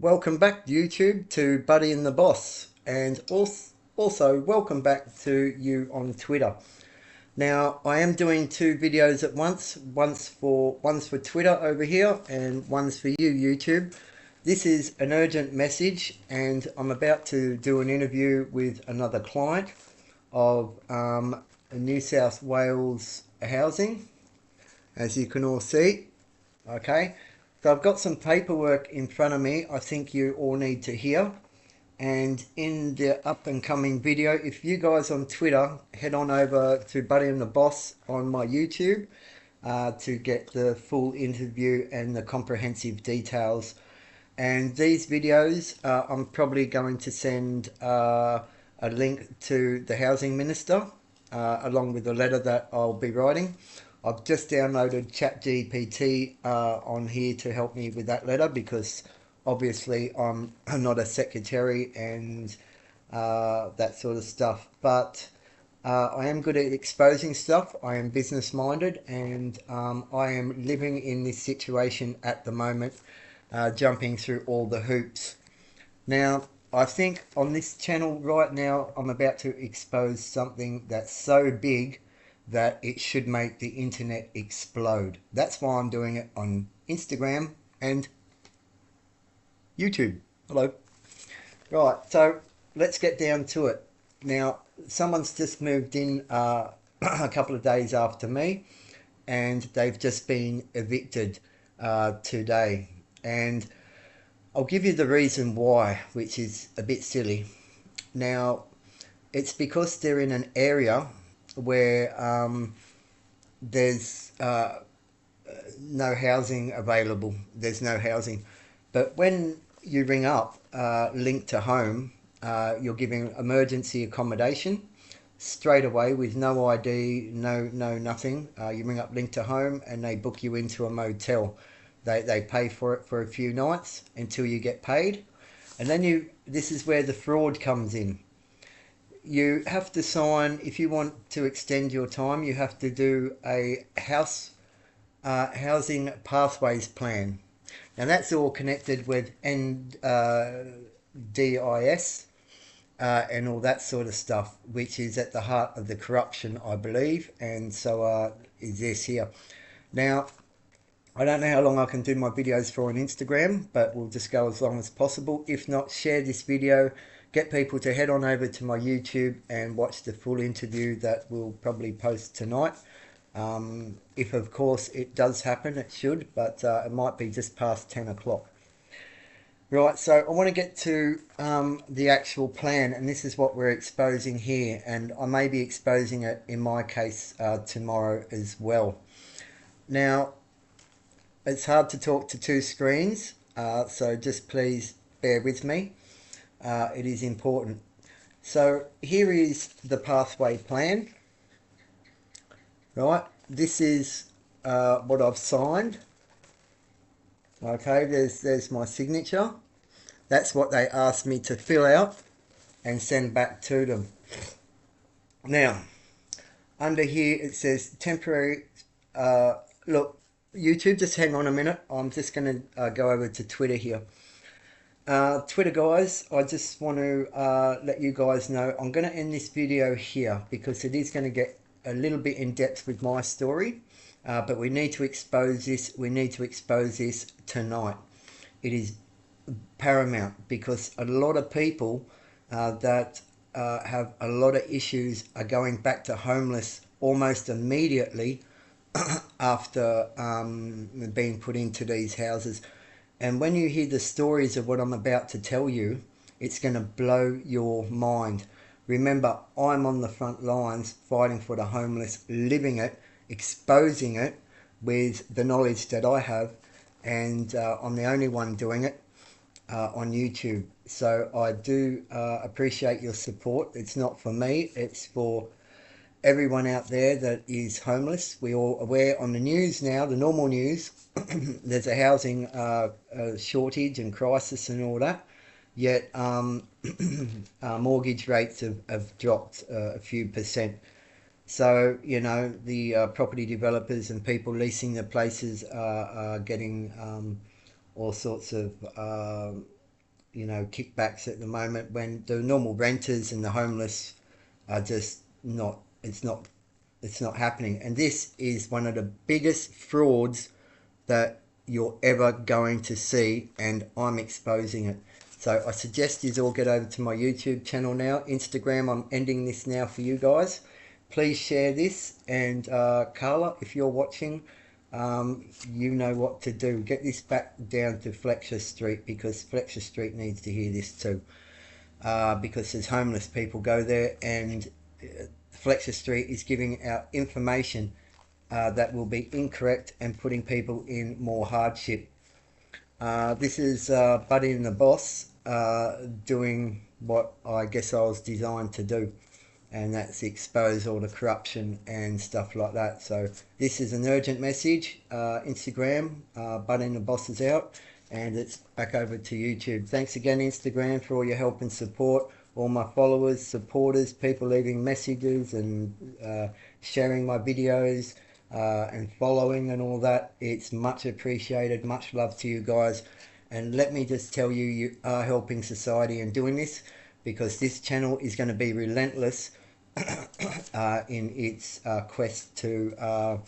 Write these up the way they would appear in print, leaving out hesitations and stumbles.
Welcome back, YouTube, to Buddy and the Boss, and also welcome back to you on Twitter. Now, I am doing two videos at once. One's for Twitter over here, and one's for you, YouTube. This is an urgent message, and I'm about to do an interview with another client of New South Wales Housing, as you can all see. Okay, so I've got some paperwork in front of me I think you all need to hear. And in the up and coming video, if you guys on Twitter head on over to Buddy and the Boss on my YouTube to get the full interview and the comprehensive details. And these videos, I'm probably going to send a link to the Housing Minister along with the letter that I'll be writing. I've just downloaded ChatGPT on here to help me with that letter because obviously I'm not a secretary and that sort of stuff. But I am good at exposing stuff. I am business minded and I am living in this situation at the moment, jumping through all the hoops. Now, I think on this channel right now, I'm about to expose something that's so big that it should make the internet explode. That's why I'm doing it on Instagram and YouTube. Hello. Right, so let's get down to it. Now, someone's just moved in a couple of days after me, and they've just been evicted today. And I'll give you the reason why, which is a bit silly. Now, it's because they're in an area where there's no housing available. There's no housing. But when you ring up Link to Home, you're giving emergency accommodation straight away with no ID, no nothing. You ring up Link to Home and they book you into a motel. They pay for it for a few nights until you get paid. And then this is where the fraud comes in. You have to sign, if you want to extend your time, you have to do a housing pathways plan. Now that's all connected with N.S.W and all that sort of stuff, which is at the heart of the corruption, I believe, and so is this here. Now, I don't know how long I can do my videos for on Instagram, but we'll just go as long as possible. If not, share this video. Get people to head on over to my YouTube and watch the full interview that we'll probably post tonight. If, of course, it does happen, it should, but it might be just past 10 o'clock. Right, so I want to get to the actual plan, and this is what we're exposing here, and I may be exposing it, in my case, tomorrow as well. Now, it's hard to talk to two screens, so just please bear with me. It is important. So here is the pathway plan. Right, this is what I've signed. Okay, there's my signature. That's what they asked me to fill out and send back to them. Now, under here it says temporary. Look, YouTube, just hang on a minute. I'm just going to go over to Twitter here. Twitter guys, I just want to let you guys know I'm going to end this video here because it is going to get a little bit in depth with my story, but we need to expose this. We need to expose this tonight. It is paramount because a lot of people that have a lot of issues are going back to homeless almost immediately after being put into these houses. And when you hear the stories of what I'm about to tell you, it's going to blow your mind. Remember, I'm on the front lines fighting for the homeless, living it, exposing it with the knowledge that I have, and I'm the only one doing it on YouTube. So I do appreciate your support. It's not for me, it's for everyone out there that is homeless. We all aware on the news now, the normal news, there's a housing shortage and crisis and all that. Yet mortgage rates have dropped a few percent. So, you know, the property developers and people leasing the places are getting all sorts of you know, kickbacks at the moment when the normal renters and the homeless are just not, it's not happening. And this is one of the biggest frauds that you're ever going to see, and I'm exposing it. So I suggest you all get over to my YouTube channel now. Instagram, I'm ending this now for you guys. Please share this, and Carla, if you're watching, you know what to do. Get this back down to Fletcher Street, because Fletcher Street needs to hear this too. Because there's homeless people go there, and Fletcher Street is giving out information that will be incorrect and putting people in more hardship. This is Buddy and the Boss doing what I guess I was designed to do, and that's expose all the corruption and stuff like that. So this is an urgent message. Instagram, Buddy and the Boss is out, and it's back over to YouTube. Thanks again, Instagram, for all your help and support. All my followers, supporters, people leaving messages and sharing my videos and following and all that. It's much appreciated. Much love to you guys. And let me just tell you, you are helping society in doing this, because this channel is going to be relentless in its quest to...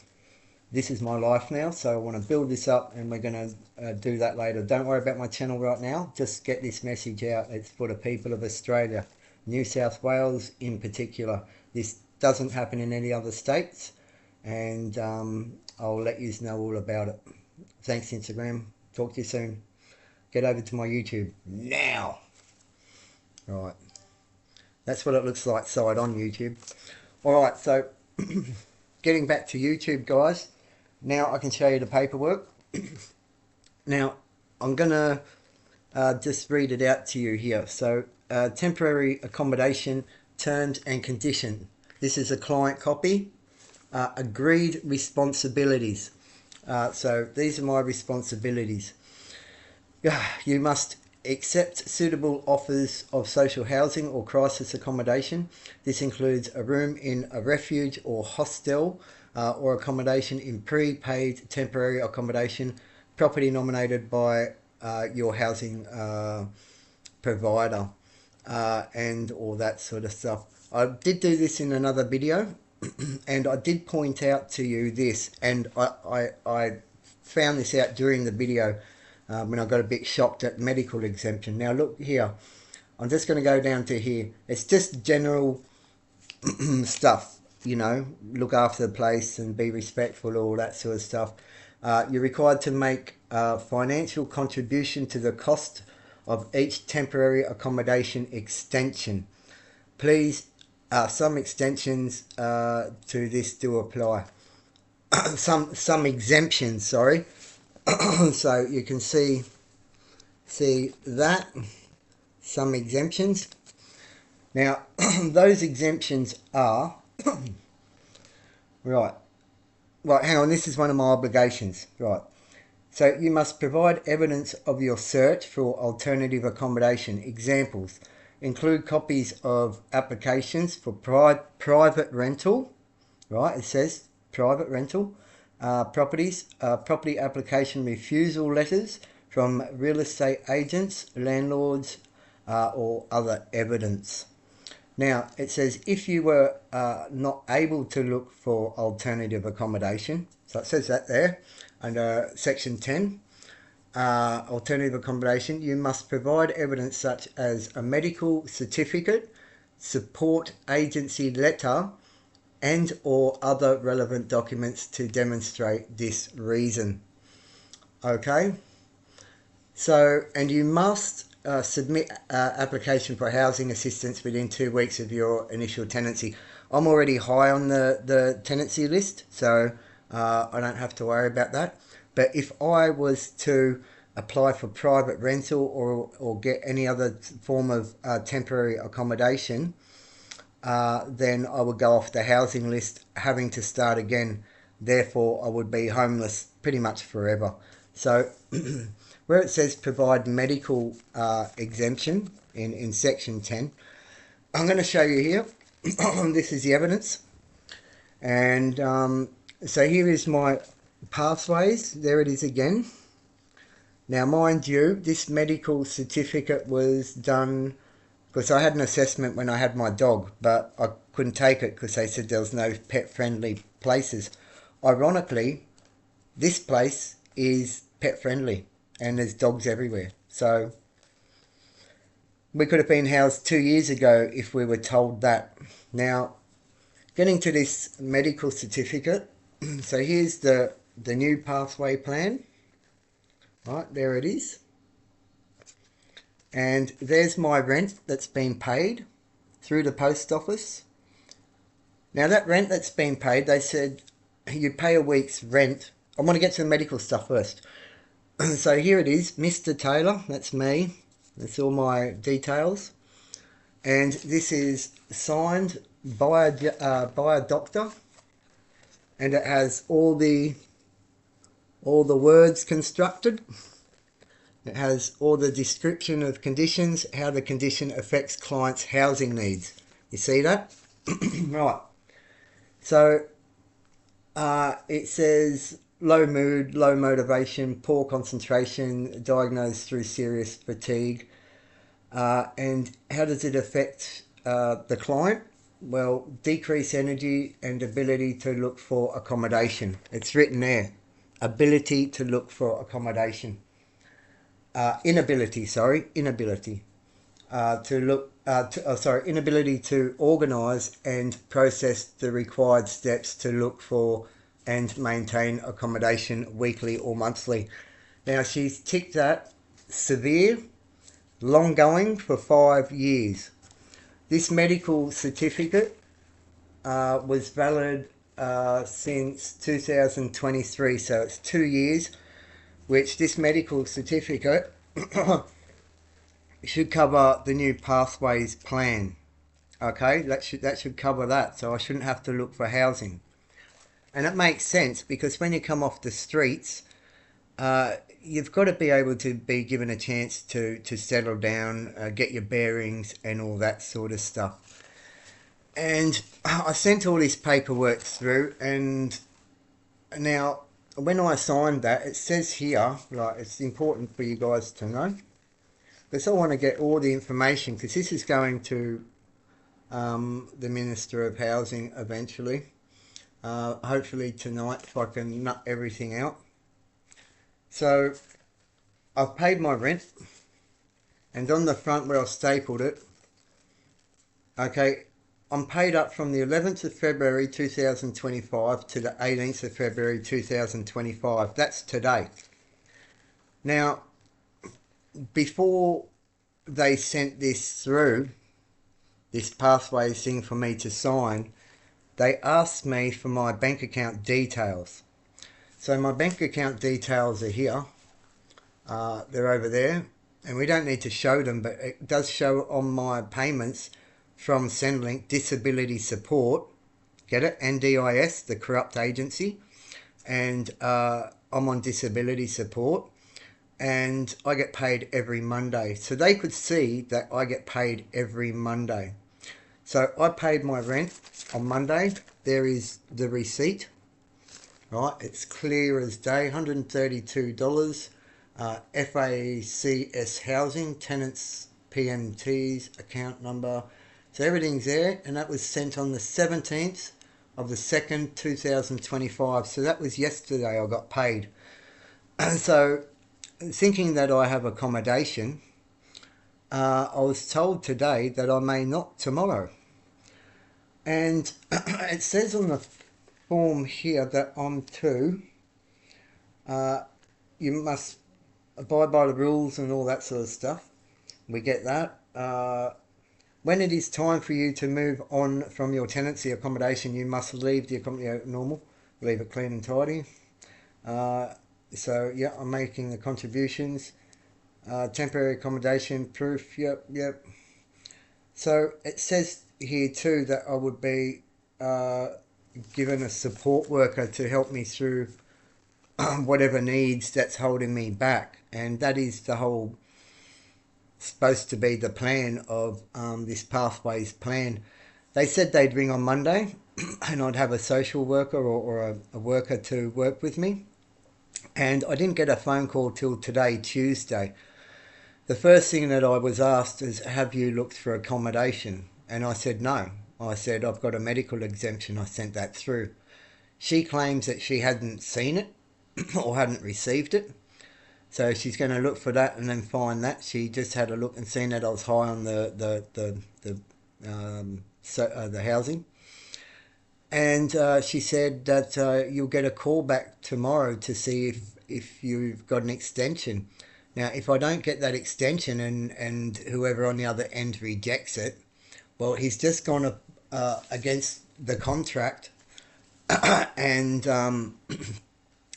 this is my life now, so I want to build this up, and we're going to do that later. Don't worry about my channel right now. Just get this message out. It's for the people of Australia, New South Wales in particular. This doesn't happen in any other states, and I'll let you know all about it. Thanks, Instagram. Talk to you soon. Get over to my YouTube now. Right. That's what it looks like side on YouTube. Alright, so getting back to YouTube, guys. Now I can show you the paperwork. Now, I'm going to just read it out to you here. So, temporary accommodation, terms and condition. This is a client copy. Agreed responsibilities. So, these are my responsibilities. You must accept suitable offers of social housing or crisis accommodation. This includes a room in a refuge or hostel, or accommodation in prepaid temporary accommodation, property nominated by your housing provider, and all that sort of stuff. I did do this in another video, and I did point out to you this, and I found this out during the video when I got a bit shocked at medical exemption. Now look here, I'm just going to go down to here. It's just general stuff, you know, look after the place and be respectful, all that sort of stuff. You're required to make a financial contribution to the cost of each temporary accommodation extension. Please, some extensions to this do apply. some exemptions, sorry. So you can see that some exemptions. Now those exemptions are right, hang on, this is one of my obligations, right? So you must provide evidence of your search for alternative accommodation. Examples include copies of applications for private rental, right? It says private rental properties, property application refusal letters from real estate agents, landlords, or other evidence. Now, it says if you were not able to look for alternative accommodation, so it says that there under section 10, alternative accommodation, you must provide evidence such as a medical certificate, support agency letter, and or other relevant documents to demonstrate this reason. Okay, so, and you must submit application for housing assistance within 2 weeks of your initial tenancy. I'm already high on the tenancy list, so I don't have to worry about that. But if I was to apply for private rental or get any other form of temporary accommodation, then I would go off the housing list, having to start again. Therefore, I would be homeless pretty much forever. So where it says provide medical exemption in section 10, I'm going to show you here. This is the evidence. And so here is my pathways. There it is again. Now, mind you, this medical certificate was done because I had an assessment when I had my dog, but I couldn't take it because they said there was no pet-friendly places. Ironically, this place is pet-friendly and there's dogs everywhere. So we could have been housed 2 years ago if we were told that. Now, getting to this medical certificate, so here's the new pathway plan. Right, there it is. And there's my rent that's been paid through the post office. Now that rent that's been paid, they said you pay a week's rent. I want to get to the medical stuff first. So here it is, Mr. Taylor, that's me. That's all my details. And this is signed by a doctor. And it has all the words constructed. It has all the description of conditions, how the condition affects clients' housing needs. You see that? Right. So it says low mood, low motivation, poor concentration, diagnosed through serious fatigue. And how does it affect the client? Well, decrease energy and ability to look for accommodation. It's written there. Ability to look for accommodation. Inability to organise and process the required steps to look for and maintain accommodation weekly or monthly. Now she's ticked that severe, long going for 5 years. This medical certificate was valid since 2023, so it's 2 years, which this medical certificate should cover the new pathways plan. Okay, that should cover that, so I shouldn't have to look for housing. And it makes sense because when you come off the streets, you've got to be able to be given a chance to settle down, get your bearings and all that sort of stuff. And I sent all this paperwork through, and now when I signed that, it says here, like, it's important for you guys to know, because I want to get all the information, because this is going to the Minister of Housing eventually. Hopefully tonight, if I can nut everything out. So I've paid my rent, and on the front where I've stapled it, okay, I'm paid up from the 11th of February 2025 to the 18th of February 2025. That's today. Now, before they sent this through, this pathway thing for me to sign, they asked me for my bank account details. So my bank account details are here. They're over there. And we don't need to show them, but it does show on my payments from Centrelink Disability Support. Get it? NDIS, the corrupt agency. And I'm on disability support. And I get paid every Monday. So they could see that I get paid every Monday. So I paid my rent on Monday. There is the receipt. Right, it's clear as day, $132. FACS Housing, tenants, PMTs, account number. So everything's there, and that was sent on the 17th of the 2nd, 2025. So that was yesterday I got paid. So thinking that I have accommodation, I was told today that I may not tomorrow. And it says on the form here that I'm you must abide by the rules and all that sort of stuff. We get that. When it is time for you to move on from your tenancy accommodation, you must leave the accommodation normal, leave it clean and tidy. So yeah, I'm making the contributions. Temporary accommodation proof, yep. So it says here too that I would be given a support worker to help me through whatever needs that's holding me back, and that is the whole supposed to be the plan of this pathways plan. They said they'd ring on Monday and I'd have a social worker or a worker to work with me, And I didn't get a phone call till today, Tuesday. The first thing that I was asked is, have you looked for accommodation? And I said no. I said, I've got a medical exemption. I sent that through. She claims that she hadn't seen it or hadn't received it. So she's going to look for that and then find that. She just had a look and seen that I was high on the housing. And she said that you'll get a call back tomorrow to see if you've got an extension. Now, if I don't get that extension and whoever on the other end rejects it, well, he's just gone against the contract and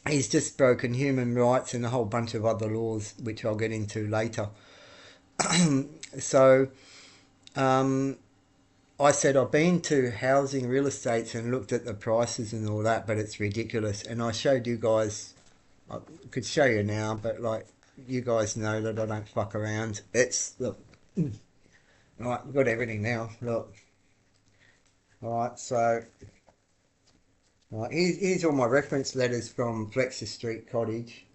he's just broken human rights and a whole bunch of other laws, which I'll get into later. So I said, I've been to housing real estates and looked at the prices and all that, but it's ridiculous. And I showed you guys, I could show you now, but like, you guys know that I don't fuck around. Look, all right, we've got everything now, look. All right, so, all right, here's all my reference letters from Fletcher Street Cottage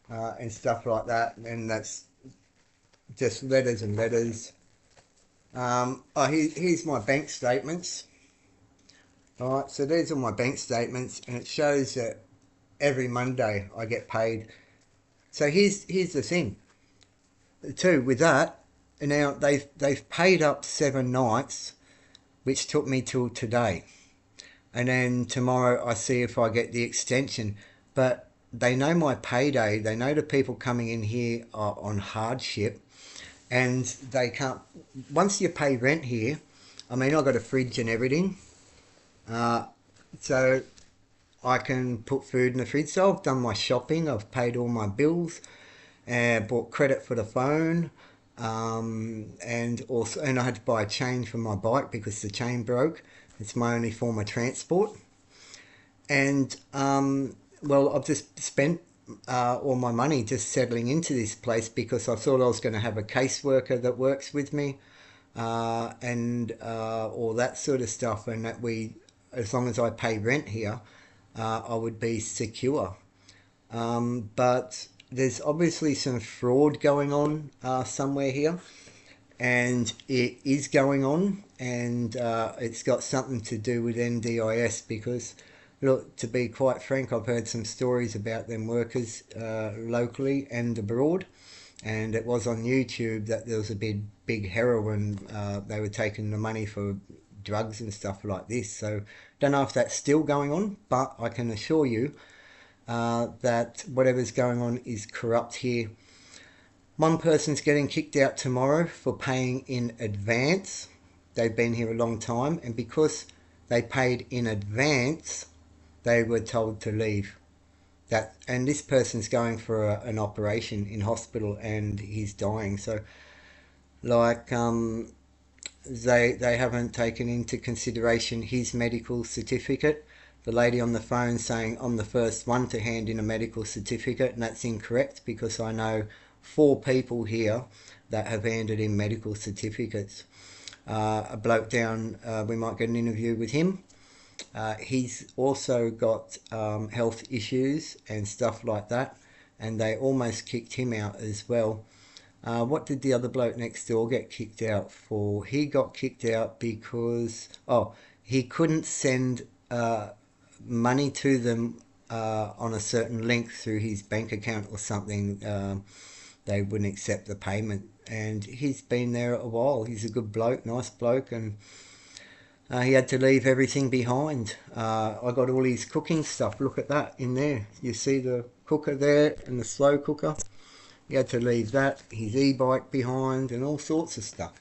and stuff like that. And that's just letters and letters. Here's my bank statements. All right, so there's all my bank statements, and it shows that every Monday I get paid. So here's the thing, too. With that, now they've paid up 7 nights, which took me till today, and then tomorrow I see if I get the extension. But they know my payday. They know the people coming in here are on hardship. And they can't, once you pay rent here, I mean, I've got a fridge and everything, so I can put food in the fridge. So I've done my shopping, I've paid all my bills, and bought credit for the phone, and I had to buy a chain for my bike because the chain broke. It's my only form of transport. And, well, I've just spent all my money just settling into this place because I thought I was going to have a caseworker that works with me and all that sort of stuff, and that as long as I pay rent here, I would be secure. But there's obviously some fraud going on somewhere here, and it is going on, and it's got something to do with NDIS because, look, to be quite frank, I've heard some stories about them workers locally and abroad, and it was on YouTube that there was a big heroin. They were taking the money for drugs and stuff like this. So don't know if that's still going on, but I can assure you that whatever's going on is corrupt here. One person's getting kicked out tomorrow for paying in advance. They've been here a long time, and because they paid in advance, they were told to leave. And this person's going for an operation in hospital and he's dying. So, like, they haven't taken into consideration his medical certificate. The lady on the phone saying I'm the first one to hand in a medical certificate, and that's incorrect because I know 4 people here that have handed in medical certificates. A bloke down, we might get an interview with him. He's also got health issues and stuff like that, and they almost kicked him out as well. What did the other bloke next door get kicked out for? He got kicked out because he couldn't send money to them on a certain link through his bank account or something. They wouldn't accept the payment, and he's been there a while. He's a good bloke, nice bloke, and he had to leave everything behind. I got all his cooking stuff. Look at that in there. You see the cooker there and the slow cooker. He had to leave that, his e-bike behind, and all sorts of stuff.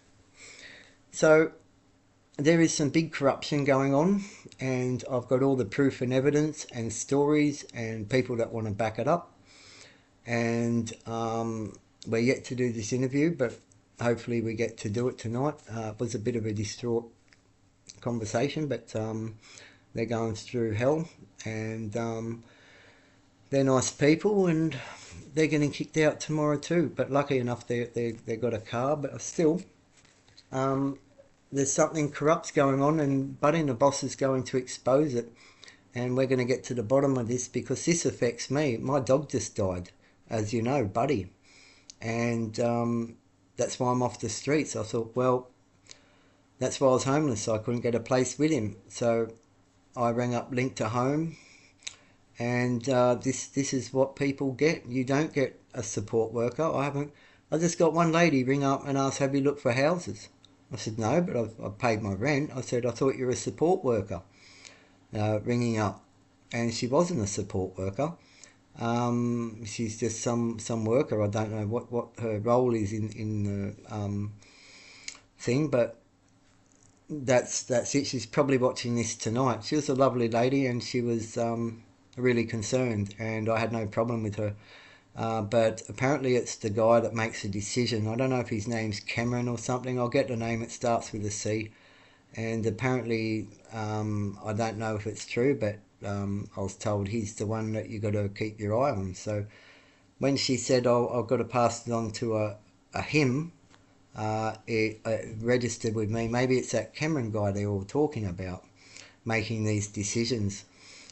So there is some big corruption going on, and I've got all the proof and evidence and stories and people that want to back it up. And we're yet to do this interview, but hopefully we get to do it tonight. It was a bit of a distraught conversation, but they're going through hell, and they're nice people, and they're getting kicked out tomorrow too. But lucky enough, they got a car, but still, there's something corrupt going on, and Buddy and the boss is going to expose it. and we're going to get to the bottom of this because this affects me. My dog just died, as you know, Buddy, and that's why I'm off the streets. I thought, well, that's why I was homeless. So I couldn't get a place with him. So I rang up Link to Home, and this is what people get. You don't get a support worker. I just got one lady ring up and ask, have you looked for houses? I said, no, but I've paid my rent. I said, I thought you were a support worker. Ringing up, and she wasn't a support worker. She's just some worker. I don't know what her role is in the thing, but that's it. She's probably watching this tonight. She was a lovely lady, and she was really concerned, and I had no problem with her. But apparently it's the guy that makes the decision. I don't know if his name's Cameron or something. I'll get the name. It starts with a C. And apparently, I don't know if it's true, but I was told he's the one that you got to keep your eye on. So when she said, "Oh, I've got to pass it on to a him," it registered with me. Maybe it's that Cameron guy they're all talking about, making these decisions,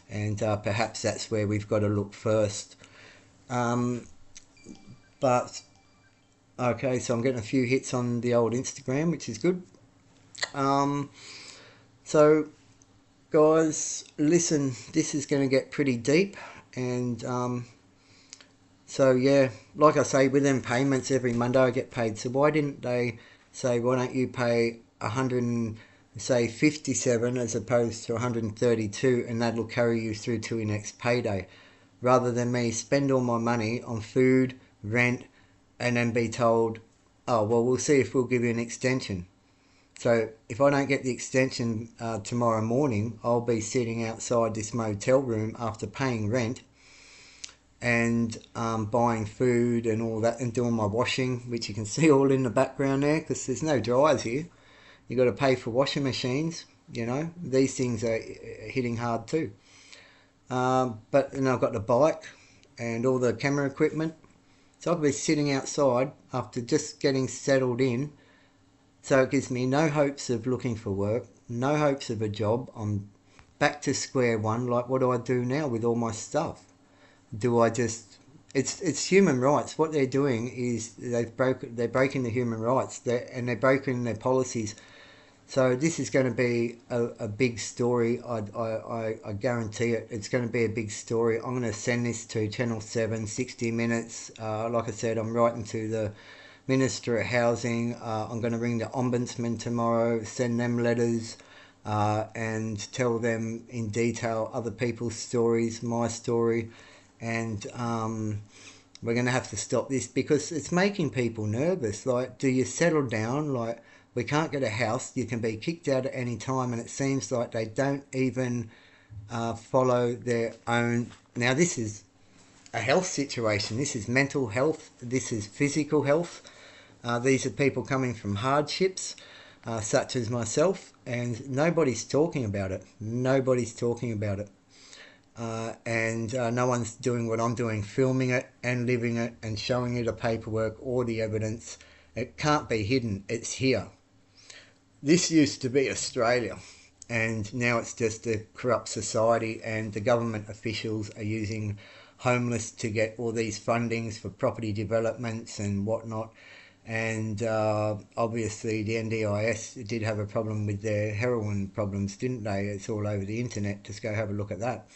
and perhaps that's where we've got to look first. But okay, so I'm getting a few hits on the old Instagram, which is good. So guys, listen, this is going to get pretty deep, and so yeah, like I say, with them payments every Monday I get paid. So why didn't they say, why don't you pay 157 as opposed to 132, and that'll carry you through to your next payday, rather than me spend all my money on food, rent, and then be told, oh well, we'll see if we'll give you an extension. So if I don't get the extension tomorrow morning, I'll be sitting outside this motel room after paying rent and buying food and all that, and doing my washing, which you can see all in the background there, because there's no dryers here. You got to pay for washing machines. You know, these things are hitting hard too. But then I've got the bike and all the camera equipment. So I'll be sitting outside after just getting settled in. So it gives me no hopes of looking for work, no hopes of a job. I'm back to square one. Like, what do I do now with all my stuff? Do I just... It's human rights. What they're doing is they're breaking the human rights, and they're breaking their policies. So this is going to be a big story. I guarantee it. It's going to be a big story. I'm going to send this to Channel 7, 60 Minutes. Like I said, I'm writing to the Minister of Housing. I'm going to ring the Ombudsman tomorrow, send them letters, and tell them in detail other people's stories, my story, and we're going to have to stop this because it's making people nervous. Like, do you settle down? Like, we can't get a house. You can be kicked out at any time, and it seems like they don't even follow their own... Now, this is a health situation. This is mental health. This is physical health. These are people coming from hardships, such as myself, and nobody's talking about it. Nobody's talking about it. And no one's doing what I'm doing, filming it and living it and showing you the paperwork or the evidence. It can't be hidden. It's here. This used to be Australia, and now it's just a corrupt society, and the government officials are using homeless to get all these fundings for property developments and whatnot. And obviously the NDIS did have a problem with their heroin problems, didn't they? It's all over the internet. Just go have a look at that.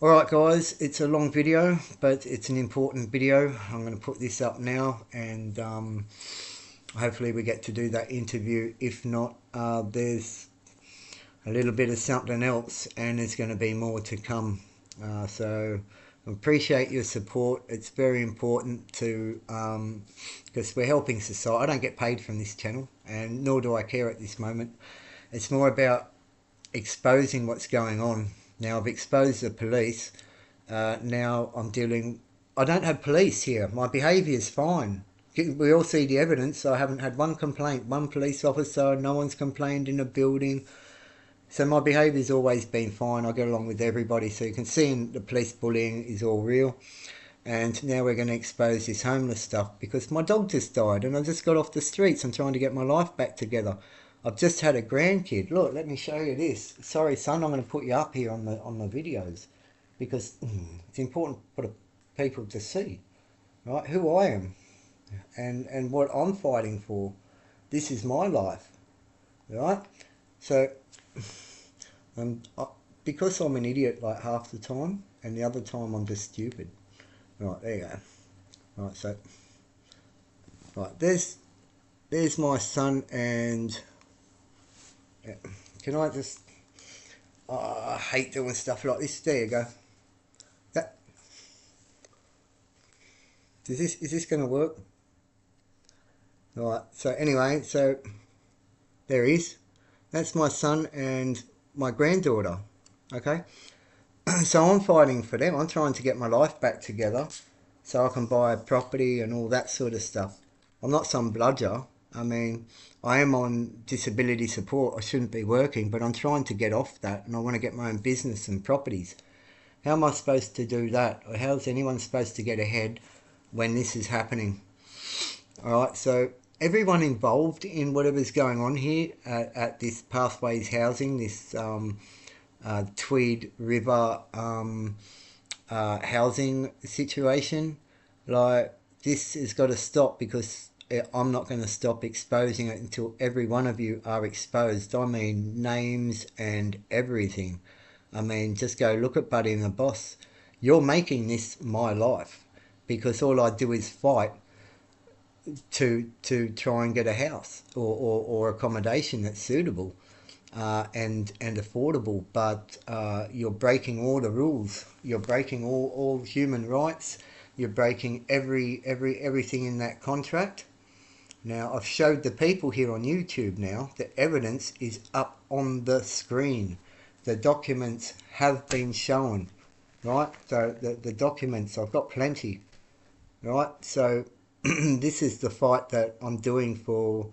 Alright guys, it's a long video, but it's an important video. I'm going to put this up now, and hopefully we get to do that interview. If not, there's a little bit of something else, and there's going to be more to come. So I appreciate your support. It's very important to, because we're helping society. I don't get paid from this channel, and nor do I care at this moment. It's more about exposing what's going on. Now I've exposed the police. Now I'm dealing... I don't have police here. My behaviour is fine. We all see the evidence. I haven't had one complaint, one police officer. No one's complained in a building. So my behaviour's always been fine. I get along with everybody. So you can see the police bullying is all real. And now we're going to expose this homeless stuff, because my dog just died and I just got off the streets. I'm trying to get my life back together. I've just had a grandkid. Look, let me show you this. Sorry, son, I'm going to put you up here on the videos because it's important for the people to see, right, who I am and what I'm fighting for. This is my life, right? So, because I'm an idiot like half the time, and the other time I'm just stupid. Right, there you go. Right, so, right, there's my son, and yeah, can I just? Oh, I hate doing stuff like this. There you go. That is this going to work? Right. So anyway, so there he is. That's my son and my granddaughter. Okay. So I'm fighting for them. I'm trying to get my life back together so I can buy a property and all that sort of stuff. I'm not some bludger. I mean, I am on disability support. I shouldn't be working, but I'm trying to get off that and I want to get my own business and properties. How am I supposed to do that? Or how's anyone supposed to get ahead when this is happening? All right, so everyone involved in whatever's going on here at this Pathways Housing, this Tweed River housing situation, like this has got to stop because I'm not going to stop exposing it until every one of you are exposed. I mean, names and everything. I mean, just go look at Buddy and the Boss. You're making this my life because all I do is fight to try and get a house or accommodation that's suitable and affordable. But you're breaking all the rules. You're breaking all human rights. You're breaking everything in that contract. Now, I've showed the people here on YouTube now, the evidence is up on the screen. The documents have been shown, right? So the documents, I've got plenty, right? So this is the fight that I'm doing for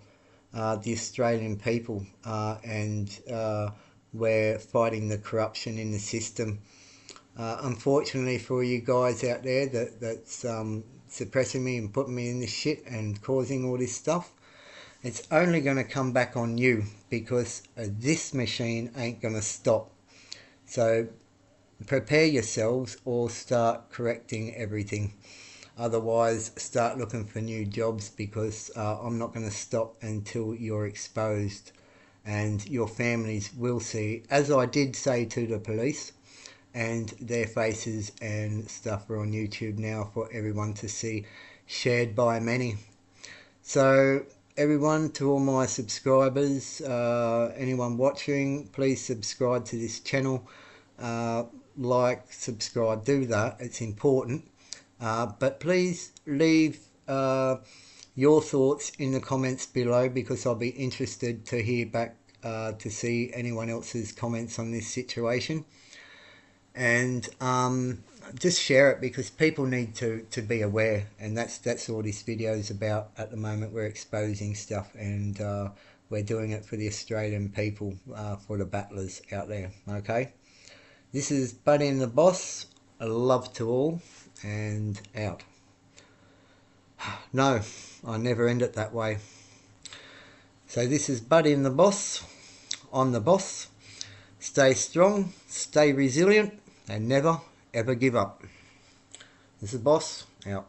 the Australian people and we're fighting the corruption in the system. Unfortunately for you guys out there that's suppressing me and putting me in this shit and causing all this stuff, it's only going to come back on you because this machine ain't going to stop. So prepare yourselves or start correcting everything. Otherwise, start looking for new jobs because I'm not going to stop until you're exposed and your families will see, as I did say to the police, and their faces and stuff are on YouTube now for everyone to see, shared by many. So everyone, to all my subscribers, anyone watching, please subscribe to this channel. Like, subscribe, do that, it's important. But please leave your thoughts in the comments below because I'll be interested to hear back to see anyone else's comments on this situation. And just share it because people need to be aware, and that's all this video is about at the moment. We're exposing stuff and we're doing it for the Australian people, for the battlers out there. Okay, this is Buddy and the Boss. A love to all and out. No, I never end it that way. So this is Buddy and the Boss. I'm the boss. Stay strong, stay resilient, and never ever give up. This is Boss, out.